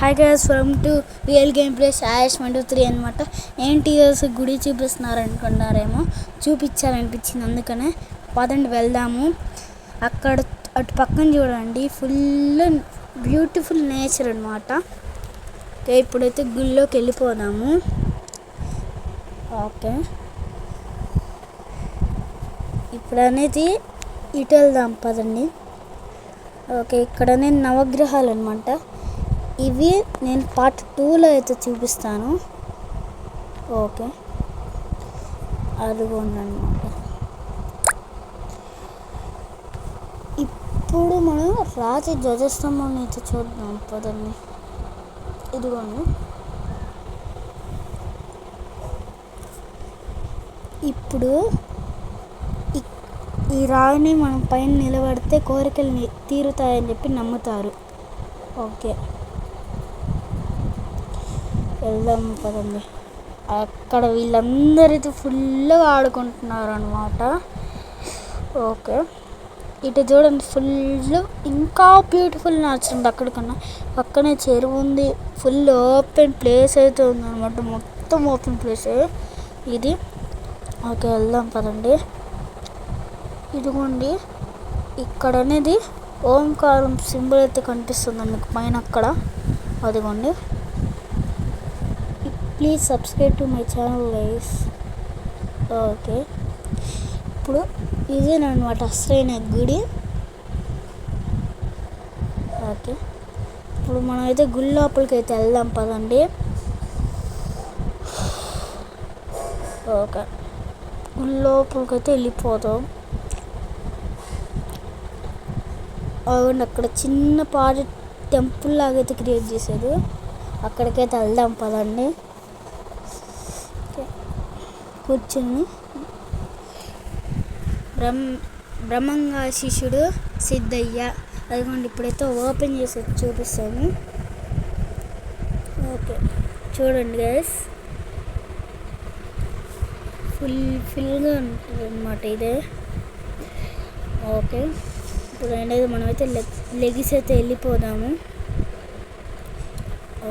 Hi guys, welcome to real game place IS123 అనమాట. ఏంటి గుడి చూపిస్తున్నారు అనుకున్నారేమో, చూపించాలనిపించింది, అందుకనే పదండి వెళ్దాము. అక్కడ అటు పక్కన చూడండి, ఫుల్ బ్యూటిఫుల్ నేచర్ అనమాట. ఓకే, ఇప్పుడైతే గుళ్ళోకి వెళ్ళిపోదాము. ఓకే, ఇప్పుడు అనేది ఇటు వెళ్దాం పదండి. ఓకే, ఇక్కడ నేను నవగ్రహాలు అనమాట. ఇవి నేను పార్ట్ 2లో అయితే చూపిస్తాను. ఓకే, అదిగోండి అనమాట. ఇప్పుడు మనం రాజ ధ్వజస్తంభం అయితే చూద్దాం పదండి. ఇదిగోండి, ఇప్పుడు ఈ రాయిని మనం పైన నిలబడితే కోరికలు తీరుతాయని చెప్పి నమ్ముతారు. ఓకే, వెళ్దాం పదండి. అక్కడ వీళ్ళందరైతే ఫుల్గా ఆడుకుంటున్నారు అనమాట. ఓకే, ఇటు చూడండి, ఫుల్ ఇంకా బ్యూటిఫుల్ నచ్చింది. అక్కడికన్నా పక్కనే చెరువు ఉంది, ఫుల్ ఓపెన్ ప్లేస్ అయితే ఉందన్నమాట. మొత్తం ఓపెన్ ప్లేసే ఇది. ఓకే, వెళ్దాం పదండి. ఇదిగోండి, ఇక్కడ అనేది ఓంకారం సింబల్ అయితే కనిపిస్తుంది మీకు పైన అక్కడ. అదిగోండి, please subscribe to my channel guys. Okay, ఇప్పుడు ఇదేనమాట అసలైన గుడి. ఓకే, ఇప్పుడు మనం అయితే గుడి లోపలికి అయితే వెళ్దాం పదండి. ఓకే, గుడి లోపలికి అయితే వెళ్ళిపోతాం. అవునండి, అక్కడ చిన్న పాట టెంపుల్ లాగా అయితే క్రియేట్ చేశారు, అక్కడికైతే వెళ్దాం పదండి. కూర్చుని బ్రహ్మంగా శిష్యుడు సిద్ధయ్య. అదిగోండి, ఇప్పుడైతే ఓపెన్ చేసి చూపిస్తాను. ఓకే, చూడండి గైస్, ఫుల్గా ఉంటుంది అన్నమాట ఇదే. ఓకే, ఇప్పుడు అనేది మనమైతే లెగిసి అయితే వెళ్ళిపోదాము.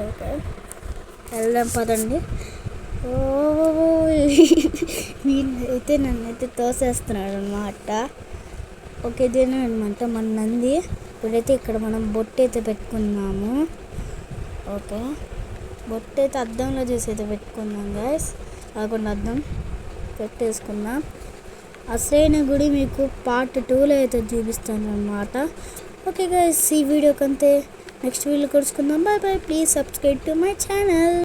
ఓకే, వెళ్దాం పదండి. వీళ్ళైతే నన్నైతే తోసేస్తున్నాడు అనమాట. ఓకే, ఇదేనా అనమాట మన నంది. ఇప్పుడైతే ఇక్కడ మనం బొట్టు అయితే పెట్టుకున్నాము. ఓకే, బొట్టు అయితే అద్దంలో చూసి అయితే పెట్టుకుందాం గైస్. కాకుండా అద్దం పెట్టేసుకుందాం. అసలైన గుడి మీకు పార్ట్ 2లో అయితే చూపిస్తాను అనమాట. ఓకే గైస్, ఈ వీడియోకి అంతే. నెక్స్ట్ వీడియో కలుసుకుందాం. Bye bye. Please subscribe to my channel.